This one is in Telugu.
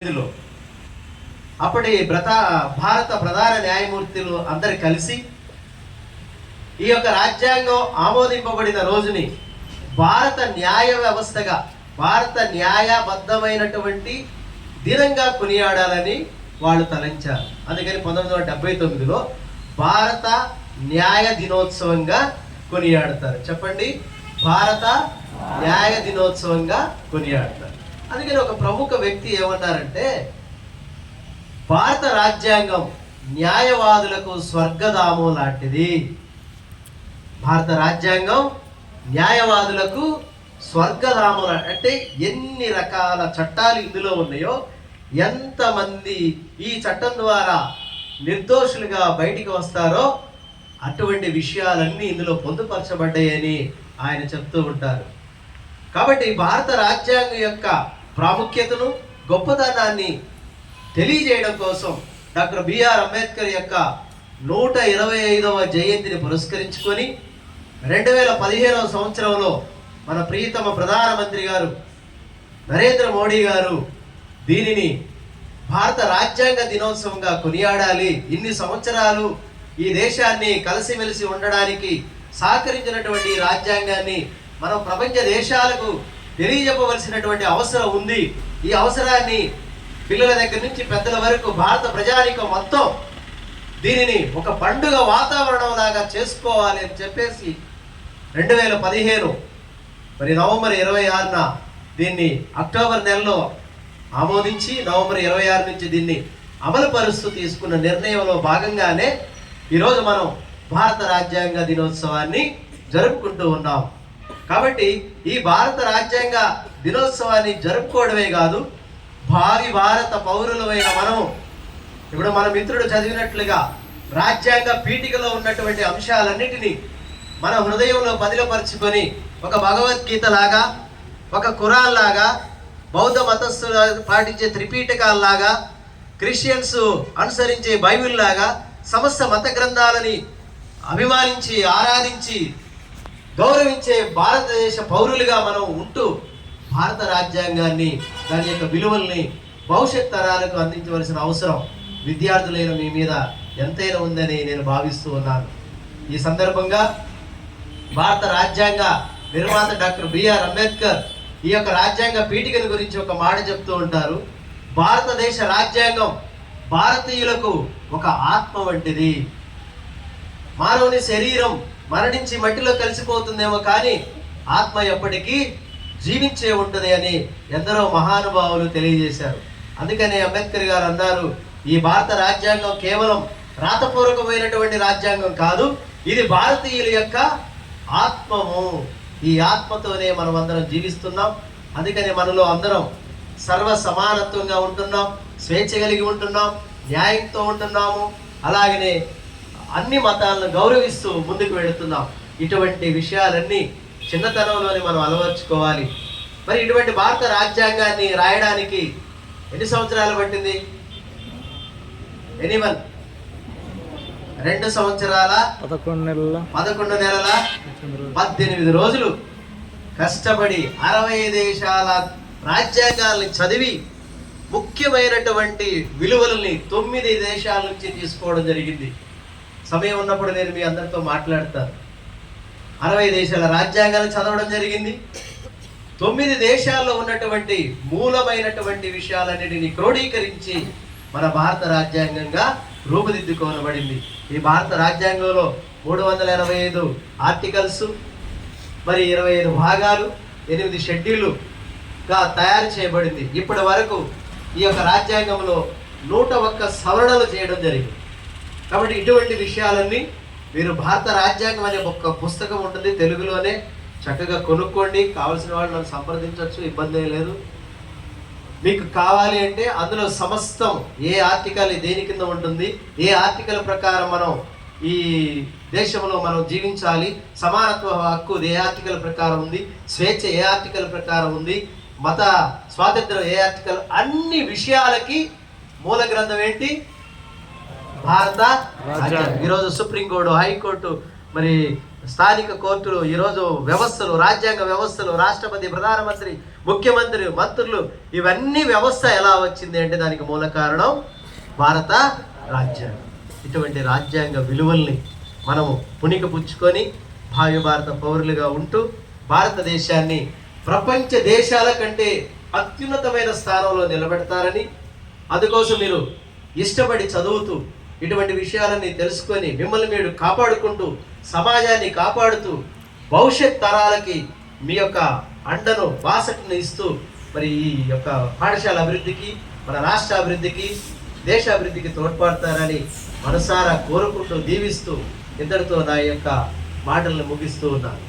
లో అప్పటి భారత ప్రధాన న్యాయమూర్తులు అందరు కలిసి ఈ యొక్క రాజ్యాంగం ఆమోదింపబడిన రోజుని భారత న్యాయ వ్యవస్థగా, భారత న్యాయబద్ధమైనటువంటి దినంగా కొనియాడాలని వాళ్ళు తలంచారు. అందుకని 1979లో భారత న్యాయ దినోత్సవంగా కొనియాడతారు. చెప్పండి, భారత న్యాయ దినోత్సవంగా కొనియాడతారు. అందుకని ఒక ప్రముఖ వ్యక్తి ఏమన్నారంటే, భారత రాజ్యాంగం న్యాయవాదులకు స్వర్గధామం లాంటిది. భారత రాజ్యాంగం న్యాయవాదులకు స్వర్గధామం అంటే ఎన్ని రకాల చట్టాలు ఇందులో ఉన్నాయో, ఎంతమంది ఈ చట్టం ద్వారా నిర్దోషులుగా బయటికి వస్తారో అటువంటి విషయాలన్నీ ఇందులో పొందుపరచబడ్డాయని ఆయన చెప్తూ ఉంటారు. కాబట్టి భారత రాజ్యాంగం యొక్క ప్రాముఖ్యతను, గొప్పతనాన్ని తెలియజేయడం కోసం డాక్టర్ బిఆర్ అంబేద్కర్ యొక్క 125వ జయంతిని పురస్కరించుకొని 2015వ సంవత్సరంలో మన ప్రియతమ ప్రధానమంత్రి గారు నరేంద్ర మోడీ గారు దీనిని భారత రాజ్యాంగ దినోత్సవంగా కొనియాడాలి. ఇన్ని సంవత్సరాలు ఈ దేశాన్ని కలిసిమెలిసి ఉండడానికి సహకరించినటువంటి ఈ రాజ్యాంగాన్ని మనం ప్రపంచ దేశాలకు తెలియజెప్పవలసినటువంటి అవసరం ఉంది. ఈ అవసరాన్ని పిల్లల దగ్గర నుంచి పెద్దల వరకు భారత ప్రజానీకం మొత్తం దీనిని ఒక పండుగ వాతావరణం లాగా చేసుకోవాలి అని చెప్పేసి 2015 మరి నవంబర్ 26న దీన్ని అక్టోబర్ నెలలో ఆమోదించి నవంబర్ 26 నుంచి దీన్ని అమలు పరుస్తూ తీసుకున్న నిర్ణయంలో భాగంగానే ఈరోజు మనం భారత రాజ్యాంగ దినోత్సవాన్ని జరుపుకుంటూ ఉన్నాం. కాబట్టి ఈ భారత రాజ్యాంగ దినోత్సవాన్ని జరుపుకోవడమే కాదు, భావి భారత పౌరులమైన మనము ఇప్పుడు మన మిత్రుడు చదివినట్లుగా రాజ్యాంగ పీఠికలో ఉన్నటువంటి అంశాలన్నిటినీ మన హృదయంలో పదిలపరుచుకొని ఒక భగవద్గీత లాగా, ఒక ఖురాన్ లాగా, బౌద్ధ మతస్థులు పాటించే త్రిపీఠకాల్లాగా, క్రిస్టియన్స్ అనుసరించే బైబిల్ లాగా సమస్త మత గ్రంథాలని అభిమానించి, ఆరాధించి, గౌరవించే భారతదేశ పౌరులుగా మనం ఉంటూ భారత రాజ్యాంగాన్ని, దాని యొక్క విలువల్ని భవిష్యత్ తరాలకు అందించవలసిన అవసరం విద్యార్థులైన మీ మీద ఎంతైనా ఉందని నేను భావిస్తూ ఉన్నాను. ఈ సందర్భంగా భారత రాజ్యాంగ నిర్మాత డాక్టర్ బిఆర్ అంబేద్కర్ ఈ యొక్క రాజ్యాంగ పీఠికల గురించి ఒక మాట చెప్తూ ఉంటారు. భారతదేశ రాజ్యాంగం భారతీయులకు ఒక ఆత్మ వంటిది. మానవుని శరీరం మరణించి మట్టిలో కలిసిపోతుందేమో కానీ ఆత్మ ఎప్పటికీ జీవించే ఉంటుంది అని ఎందరో మహానుభావులు తెలియజేశారు. అందుకనే అంబేద్కర్ గారు అన్నారు, ఈ భారత రాజ్యాంగం కేవలం రాతపూర్వకమైనటువంటి రాజ్యాంగం కాదు, ఇది భారతీయుల యొక్క ఆత్మము. ఈ ఆత్మతోనే మనం అందరం జీవిస్తున్నాం. అందుకని మనలో అందరం సర్వ సమానత్వంగా ఉంటున్నాం, స్వేచ్ఛ కలిగి ఉంటున్నాం, న్యాయంతో ఉంటున్నాము. అలాగనే అన్ని మతాలను గౌరవిస్తూ ముందుకు వెళుతున్నాం. ఇటువంటి విషయాలన్నీ చిన్నతనంలోనే మనం అలవర్చుకోవాలి. మరి ఇటువంటి భారత రాజ్యాంగాన్ని రాయడానికి ఎన్ని సంవత్సరాలు పట్టింది? ఎనీవన్ 2 సంవత్సరాల 11 నెలల 18 రోజులు కష్టపడి 60 దేశాల రాజ్యాంగాల్ని చదివి ముఖ్యమైనటువంటి విలువలని 9 దేశాల నుంచి తీసుకోవడం జరిగింది. సమయం ఉన్నప్పుడు నేను మీ అందరితో మాట్లాడతాను. 60 దేశాల రాజ్యాంగాలను చదవడం జరిగింది. 9 దేశాల్లో ఉన్నటువంటి మూలమైనటువంటి విషయాలన్నిటిని క్రోడీకరించి మన భారత రాజ్యాంగంగా రూపుదిద్దుకోనబడింది. ఈ భారత రాజ్యాంగంలో 385 ఆర్టికల్స్, మరి 25 భాగాలు, 8 షెడ్యూలుగా తయారు చేయబడింది. ఇప్పటి వరకు ఈ యొక్క రాజ్యాంగంలో 101 సవరణలు చేయడం జరిగింది. కాబట్టి ఇటువంటి విషయాలన్నీ మీరు భారత రాజ్యాంగం అనే ఒక పుస్తకం ఉంటుంది తెలుగులోనే, చక్కగా కొనుక్కోండి. కావాల్సిన వాళ్ళు నన్ను సంప్రదించవచ్చు, ఇబ్బంది లేదు. మీకు కావాలి అంటే అందులో సమస్తం ఏ ఆర్టికల్ దేని కింద ఉంటుంది, ఏ ఆర్టికల్ ప్రకారం మనం ఈ దేశంలో మనం జీవించాలి, సమానత్వ హక్కు ఏ ఆర్టికల్ ప్రకారం ఉంది, స్వేచ్ఛ ఏ ఆర్టికల్ ప్రకారం ఉంది, మత స్వాతంత్రం ఏ ఆర్టికల్, అన్ని విషయాలకి మూల గ్రంథం ఏంటి? భారత రాజ్యాంగం. ఈరోజు సుప్రీంకోర్టు, హైకోర్టు, మరి స్థానిక కోర్టులు, ఈరోజు వ్యవస్థలు, రాజ్యాంగ వ్యవస్థలు, రాష్ట్రపతి, ప్రధానమంత్రి, ముఖ్యమంత్రి, మంత్రులు, ఇవన్నీ వ్యవస్థ ఎలా వచ్చింది అంటే దానికి మూల కారణం భారత రాజ్యాంగం. ఇటువంటి రాజ్యాంగ విలువల్ని మనము పుణికిపుచ్చుకొని భావి భారత పౌరులుగా ఉంటూ భారతదేశాన్ని ప్రపంచ దేశాల కంటే అత్యున్నతమైన స్థానంలో నిలబెడతారని, అందుకోసం మీరు ఇష్టపడి చదువుతూ ఇటువంటి విషయాలని తెలుసుకొని మిమ్మల్ని మీరు కాపాడుకుంటూ సమాజాన్ని కాపాడుతూ భవిష్యత్ తరాలకి మీ యొక్క అండను బాసటను ఇస్తూ మరి ఈ యొక్క పాఠశాల అభివృద్ధికి, మన రాష్ట్ర అభివృద్ధికి, దేశాభివృద్ధికి తోడ్పడతారని మనసారా కోరుకుంటూ దీవిస్తూ ఇంతటితో నా యొక్క మాటలను ముగిస్తూ ఉన్నాను.